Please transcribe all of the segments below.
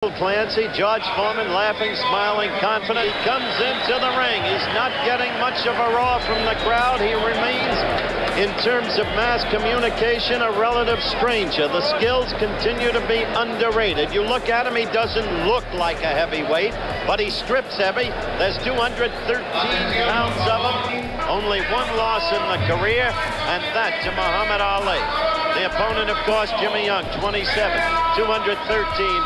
Clancy, George Foreman laughing, smiling, confident. He comes into the ring. He's not getting much of a roar from the crowd. He remains, in terms of mass communication, a relative stranger. The skills continue to be underrated. You look at him, he doesn't look like a heavyweight, but he strips heavy. There's 213 pounds of him. Only one loss in the career, and that to Muhammad Ali. The opponent, of course, Jimmy Young, 27, 213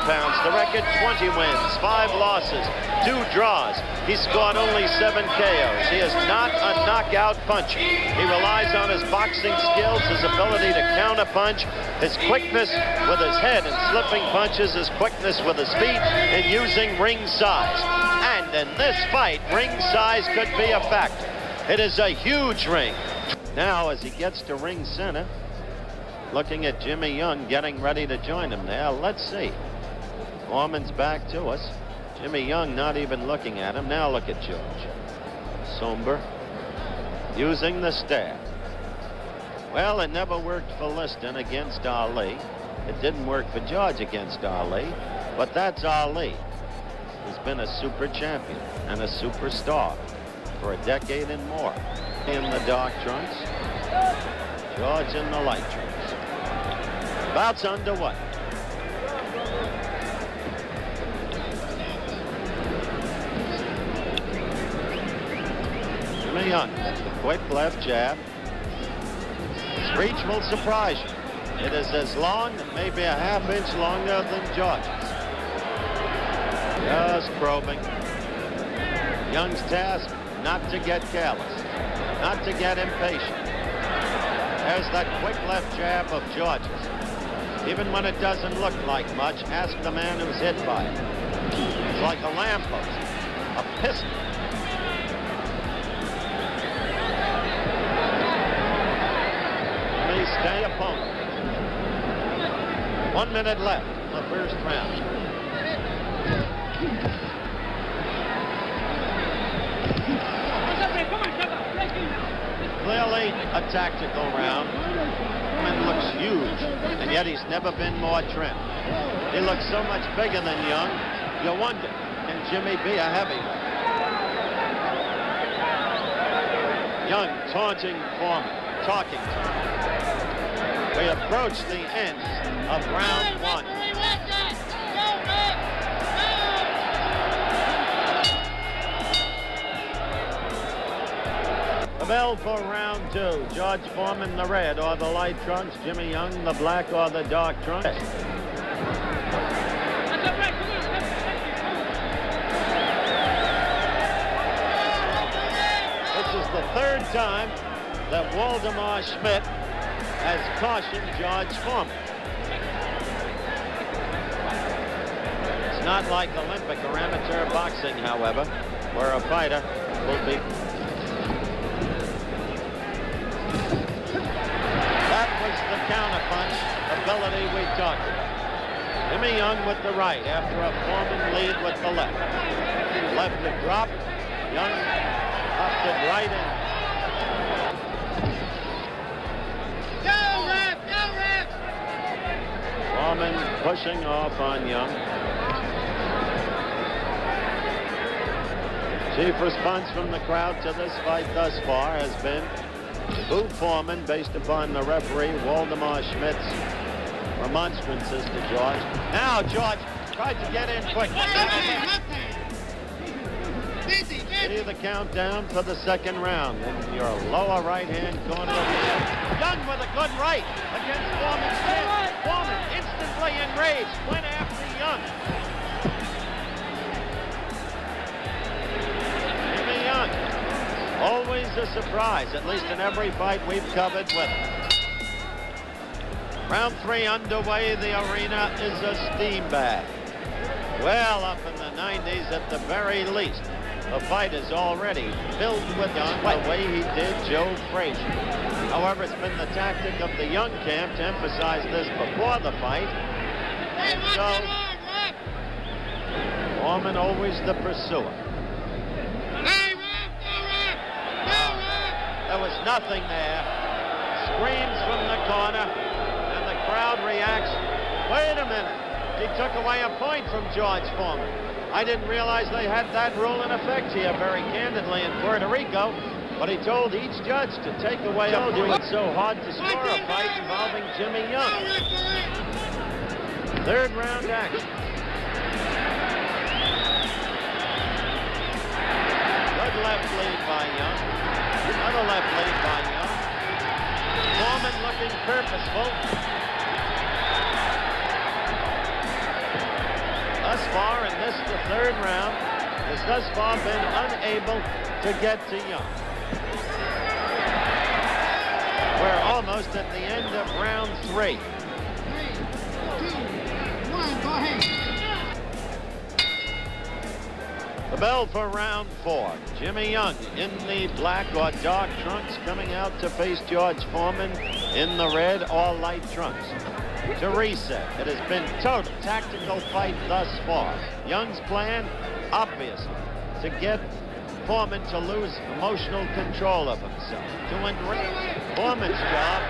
pounds. The record, 20 wins, 5 losses, 2 draws. He scored only 7 KOs. He is not a knockout puncher. He relies on his boxing skills, his ability to counterpunch, his quickness with his head and slipping punches, his quickness with his feet, and using ring size. And in this fight, ring size could be a factor. It is a huge ring. Now, as he gets to ring center, looking at Jimmy Young getting ready to join him there. Let's see. Foreman's back to us. Jimmy Young not even looking at him. Now look at George. Somber. Using the stare. Well, it never worked for Liston against Ali. It didn't work for George against Ali. But that's Ali. He's been a super champion and a superstar for a decade and more. In the dark trunks. George in the light trunks. Bout's underway. Jimmy Young, the quick left jab. His reach will surprise you. It is as long, maybe a half-inch longer than George's. Just probing. Young's task, not to get careless, not to get impatient. There's that quick left jab of George's. Even when it doesn't look like much, ask the man who's hit by it. It's like a lamppost, a pistol. May stay opponent. 1 minute left in the first round. Clearly a tactical round. Foreman looks huge, and yet he's never been more trim. He looks so much bigger than Young. You wonder, can Jimmy be a heavyweight? Young taunting Foreman, talking to him. We approach the end of round 1. The bell for round 2. George Foreman, the red or the light trunks. Jimmy Young, the black or the dark trunks. This is the 3rd time that Waldemar Schmidt has cautioned George Foreman. It's not like Olympic or amateur boxing, however, where a fighter will be... The counterpunch ability we talked about. Jimmy Young with the right after a Foreman lead with the left. Left to drop. Young up to right in. Go, ref! Go, ref! Foreman pushing off on Young. Chief response from the crowd to this fight thus far has been boo Foreman based upon the referee Waldemar Schmidt's remonstrances to George. Now George tried to get in quick. See the countdown for the 2nd round in your lower right-hand corner of the head. Young with a good right against Foreman's head. Foreman instantly enraged, went after Young. Jimmy Young. Always a surprise, at least in every fight we've covered with him. Round 3 underway. The arena is a steam bath. Well up in the 90s at the very least. The fight is already filled with Young the way he did Joe Frazier. However, it's been the tactic of the Young camp to emphasize this before the fight. And so, Foreman always the pursuer. There was nothing there. Screams from the corner, and the crowd reacts. Wait a minute. He took away a point from George Foreman. I didn't realize they had that rule in effect here very candidly in Puerto Rico, but he told each judge to take away a point. It's so hard to score a fight involving Jimmy Young. Third round action. Good left lead by Young. Another left lead by Young. Foreman looking purposeful. Thus far in this, the third round, has thus far been unable to get to Young. We're almost at the end of round 3. 3, 2, 1, go ahead. The bell for round 4. Jimmy Young in the black or dark trunks coming out to face George Foreman in the red or light trunks. To reset, it has been total tactical fight thus far. Young's plan, obviously, to get Foreman to lose emotional control of himself. To enrich Foreman's job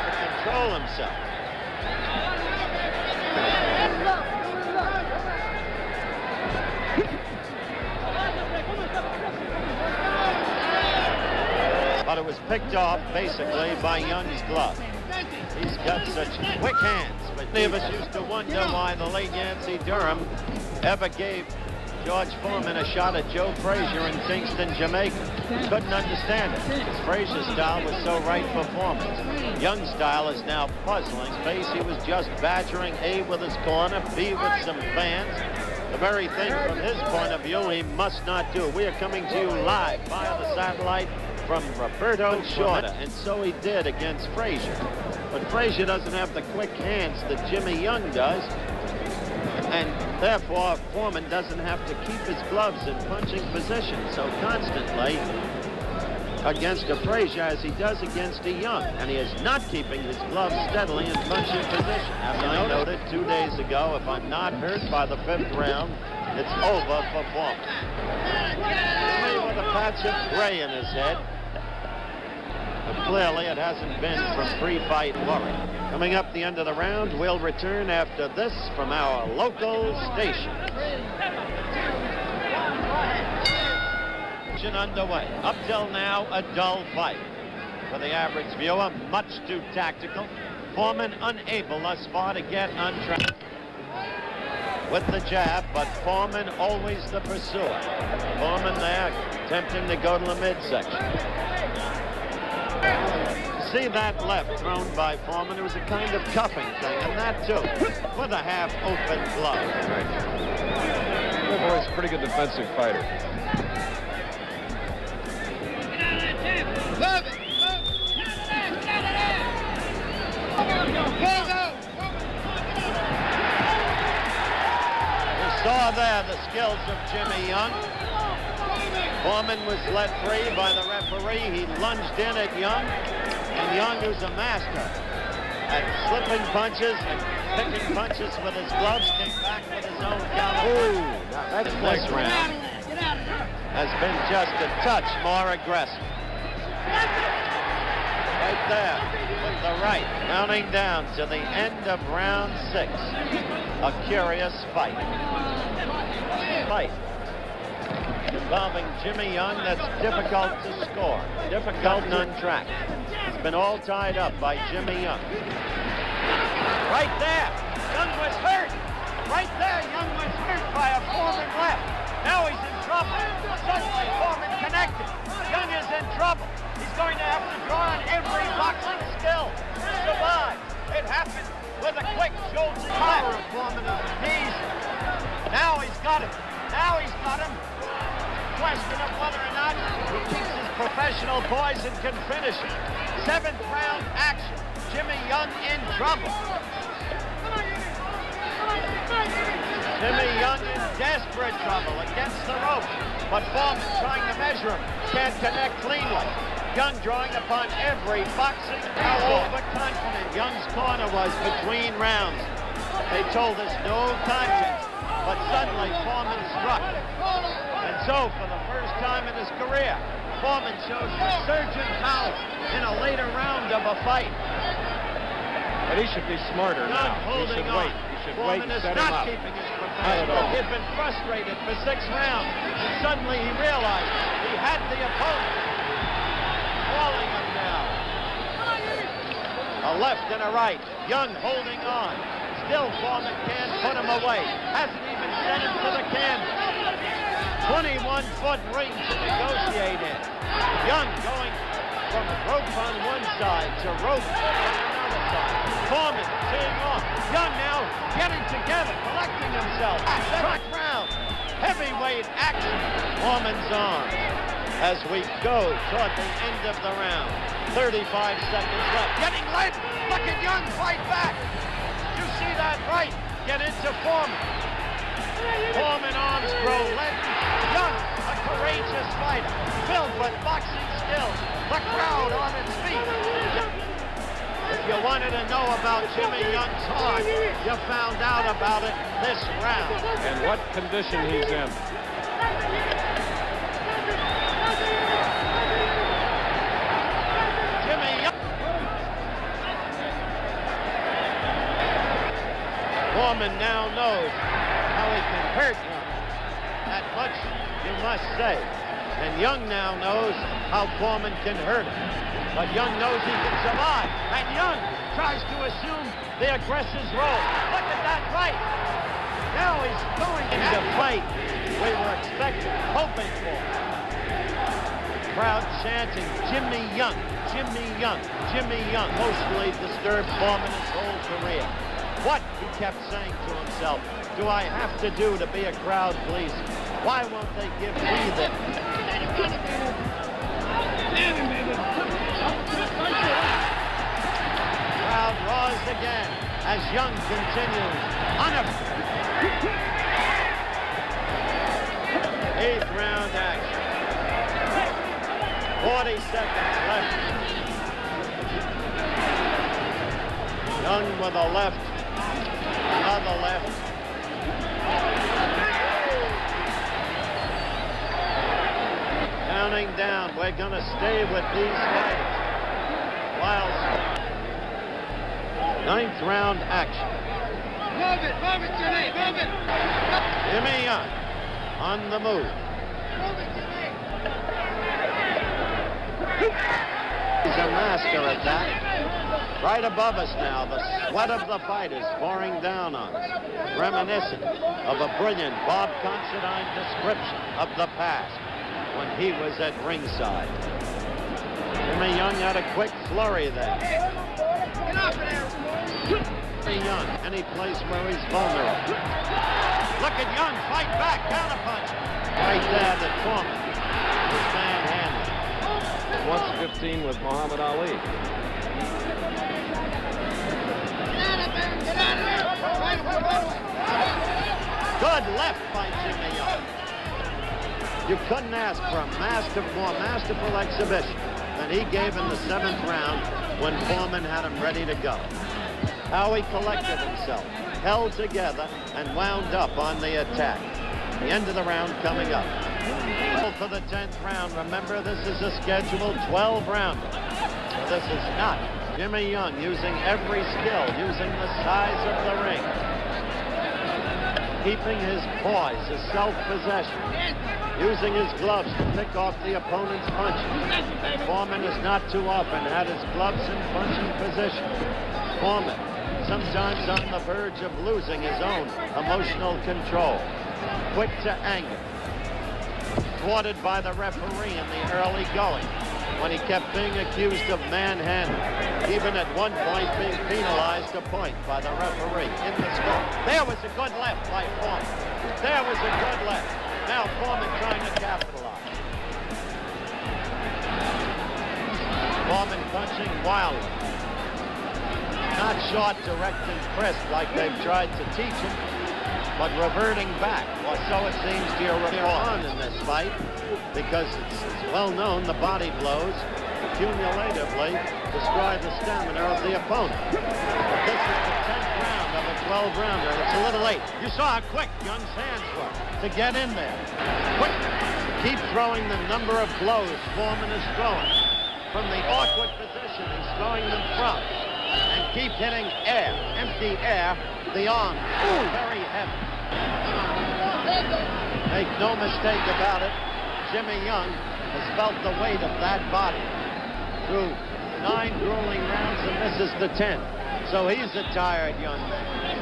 to control himself. But it was picked off, basically, by Young's glove. He's got such quick hands, but many of us used to wonder why the late Yancey Durham ever gave George Foreman a shot at Joe Frazier in Kingston, Jamaica. Couldn't understand it, because Frazier's style was so right for Foreman's. Young's style is now puzzling. Face, he was just badgering A with his corner, B with some fans. The very thing from his point of view he must not do. We are coming to you live via the satellite from Roberto Shorter, and so he did against Frazier. But Frazier doesn't have the quick hands that Jimmy Young does, and therefore Foreman doesn't have to keep his gloves in punching position so constantly against a Frazier as he does against a Young, and he is not keeping his gloves steadily in punching position. As I noted 2 days ago, if I'm not hurt by the 5th round, it's over for Foreman. With a patch of gray in his head. But clearly it hasn't been from pre-fight worry. Coming up the end of the round, we'll return after this from our local station. Action underway. Up till now, a dull fight. For the average viewer, much too tactical. Foreman unable thus far to get on track with the jab, but Foreman always the pursuer. Foreman there, attempting to go to the midsection. See that left thrown by Foreman? It was a kind of cuffing thing, and that too, with a half-open glove. Right. That boy's a pretty good defensive fighter. Love it! You saw there the skills of Jimmy Young. Foreman was let free by the referee. He lunged in at Young, and Young, who's a master at slipping punches and picking punches with his gloves, came back with his own counter. Ooh, that's this round has been just a touch more aggressive. Right there with the right, counting down to the end of round 6. A curious fight. Involving Jimmy Young that's difficult to score, difficult on track. It's been all tied up by Jimmy Young. Right there, Young was hurt. Right there, Young was hurt by a Foreman left. Now he's in trouble. Suddenly Foreman connected. Young is in trouble. He's going to have to draw on every boxing skill to survive. It happened with a quick shoulder power of Foreman of the knees. Now he's got him. Now he's got him. Question of whether or not he keeps his professional poise and can finish it. 7th round action. Jimmy Young in trouble. Jimmy Young in desperate trouble against the ropes, but Foreman trying to measure him. Can't connect cleanly. Young drawing upon every boxing. How overconfident Young's corner was between rounds. They told us no contest, but suddenly Foreman struck. And so, for the first time in his career, Foreman shows resurgent power in a later round of a fight. But he should be smarter now. Holding on. He should wait Foreman and is set him not up. keeping his Not professional. at all. He had been frustrated for 6 rounds, and suddenly he realized he had the opponent. Falling him now. A left and a right. Young holding on. Still Foreman can't put him away. Hasn't even sent him to the canvas. 21-foot ring to negotiate in. Young going from rope on one side to rope on another side. Foreman teeing off. Young now getting together, collecting himself. Track round. Heavyweight action. Foreman's on as we go toward the end of the round. 35 seconds left. Getting late. Look at Young fight back. You see that right? Get into Foreman. Foreman arms grow leaden. Young, a courageous fighter, filled with boxing skills. The crowd on its feet. If you wanted to know about Jimmy Young's heart, you found out about it this round. And what condition he's in. Jimmy Young. Foreman now knows how he can hurt Young. That much you must say. And Young now knows how Foreman can hurt him. But Young knows he can survive. And Young tries to assume the aggressor's role. Look at that right. Now he's going into fight we were expecting, hoping for. Crowd chanting, Jimmy Young, Jimmy Young, Jimmy Young. Mostly disturbed Foreman his whole career. What, he kept saying to himself, do I have to do to be a crowd pleaser? Why won't they give me the... Crowd roars again as Young continues. Eighth round action. 40 seconds left. Young with a left. Another left. Counting down. We're going to stay with these fighters. While 9th round action. Move it, Jimmy, move it. Jimmy Young on the move. Move it, Jimmy. He's a master at that. Right above us now, the sweat of the fighters pouring down on us, reminiscent of a brilliant Bob Considine description of the past when he was at ringside. Jimmy Young had a quick flurry there. Get off of there. Jimmy Young, any place where he's vulnerable. Look at Young, fight back, counterpunch. Right there, the Foreman was manhandled. Once 15 with Muhammad Ali. Get out of there. Get out of there. Right away. Good left by Jimmy Young. You couldn't ask for a more masterful exhibition than he gave in the 7th round when Foreman had him ready to go. How he collected himself, held together, and wound up on the attack. The end of the round coming up. For the 10th round, remember this is a scheduled 12-rounder. This is not Jimmy Young using every skill, using the size of the ring. Keeping his poise, his self-possession. Using his gloves to pick off the opponent's punches. Foreman has not too often had his gloves in punching position. Foreman, sometimes on the verge of losing his own emotional control. Quick to anger. Thwarted by the referee in the early going when he kept being accused of manhandling. Even at one point being penalized a point by the referee in the score. There was a good left by Foreman. There was a good left. Now Foreman trying to capitalize. Foreman punching wildly. Not short, direct, and crisp like they've tried to teach him, but reverting back, or so it seems to your on in this fight, because it's well known the body blows cumulatively destroy the stamina of the opponent. But this is the 10th round of a 12-rounder, and it's a little late. You saw how quick Young's hands were to get in there. Quick. Keep throwing the number of blows Foreman is throwing. From the awkward position he's throwing them from. And keep hitting air, empty air, The arm, very heavy. Make no mistake about it, Jimmy Young has felt the weight of that body through 9 grueling rounds and misses the 10th. So he's a tired young man.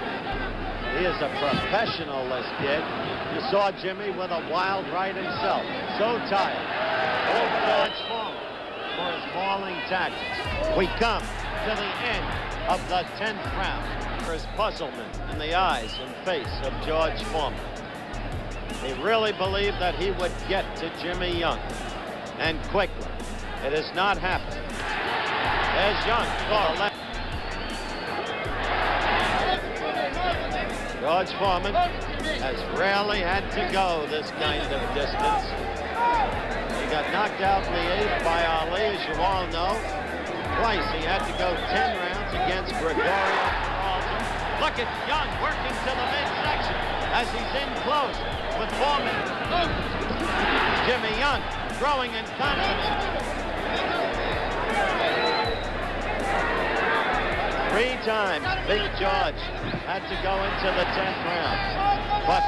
He is a professional, this kid. You saw Jimmy with a wild right himself. So tired. Old George Foreman for his mauling tactics. We come to the end of the 10th round. There's puzzlement in the eyes and face of George Foreman. He really believed that he would get to Jimmy Young, and quickly. It has not happened. There's Young. George Foreman has rarely had to go this kind of distance. He got knocked out in the 8th by Ali, as you all know. Twice he had to go 10 rounds against Gregorio. Look at Young working to the midsection as he's in close with Foreman. Jimmy Young growing in confidence. 3 times Big George had to go into the 10th round. But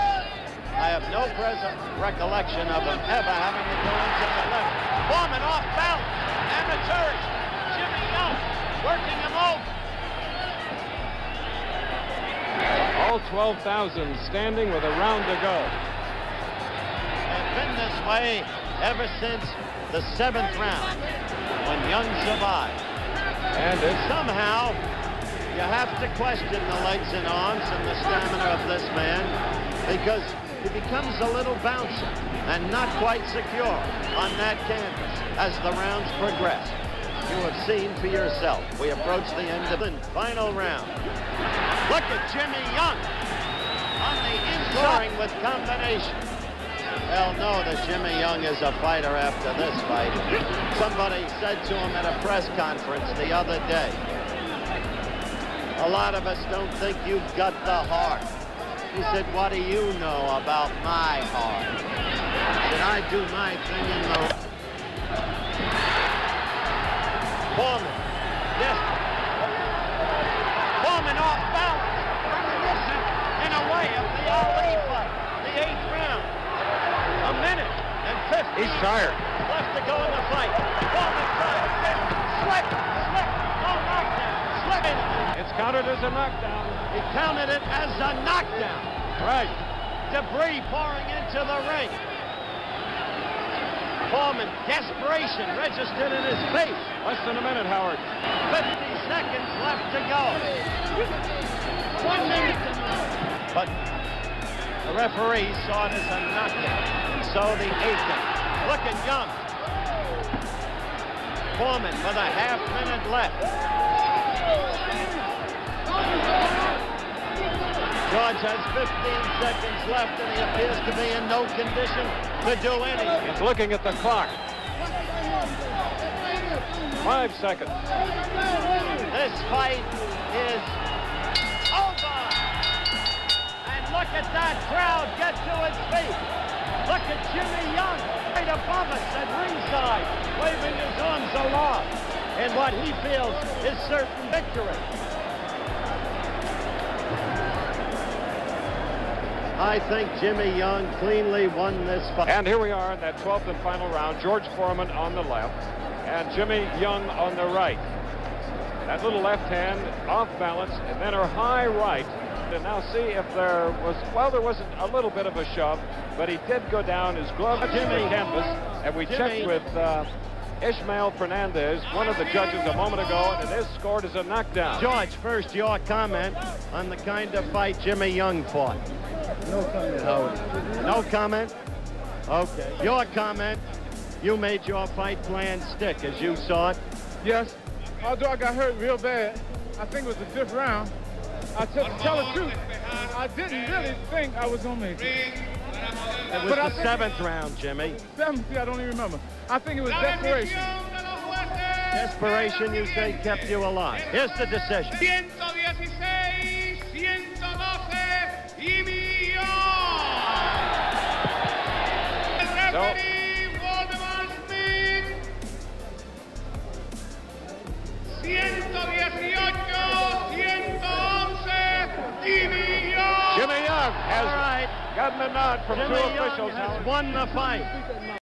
I have no present recollection of him ever having to go into the 11th. Foreman off balance. Amateurish. Jimmy Young working him over. All 12,000 standing with a round to go. It's been this way ever since the 7th round when Young survived. And somehow you have to question the legs and arms and the stamina of this man, because he becomes a little bouncy and not quite secure on that canvas as the rounds progress. You have seen for yourself. We approach the end of the final round. Look at Jimmy Young on the inside with combination. They'll know that Jimmy Young is a fighter after this fight. Somebody said to him at a press conference the other day, a lot of us don't think you've got the heart. He said, what do you know about my heart? Did I do my thing in the... Foreman, yes. Foreman off balance. In a way of the Ali fight, the 8th round. A minute and 50. He's tired. Left to go in the fight. Foreman tries it. Slip. No knockdown. Slip in. It's counted as a knockdown. He counted it as a knockdown. Right. Debris pouring into the ring. Foreman, desperation registered in his face. Less than a minute, Howard. 50 seconds left to go. 1 minute. But the referee saw it as a knockdown. And so the 8th. Look at Young. Foreman with a half-minute left. George has 15 seconds left, and he appears to be in no condition to do anything. He's looking at the clock. 5 seconds. This fight is over. And look at that crowd get to its feet. Look at Jimmy Young right above us at ringside, waving his arms aloft in what he feels is certain victory. I think Jimmy Young cleanly won this fight. And here we are in that 12th and final round. George Foreman on the left and Jimmy Young on the right. That little left hand off balance, and then her high right. And now see if there was, well, there wasn't a little bit of a shove, but he did go down. His glove to the canvas, and we checked with Ishmael Fernandez, one of the judges, a moment ago, and it is scored as a knockdown. George, first your comment on the kind of fight Jimmy Young fought. No comment, Howard. No comment? Okay. Your comment, you made your fight plan stick as you saw it. Yes, although I got hurt real bad. I think it was the 5th round. I tell the truth, I didn't really think I was going to make it. It was the 7th round, Jimmy. 7th, I don't even remember. I think it was desperation. Desperation, you say, kept you alive. Here's the decision. 116, 112 y millón. El referee Waldemar Smith. 118, 111, Jimmy nod from two Jimmy Young officials. has won the fight.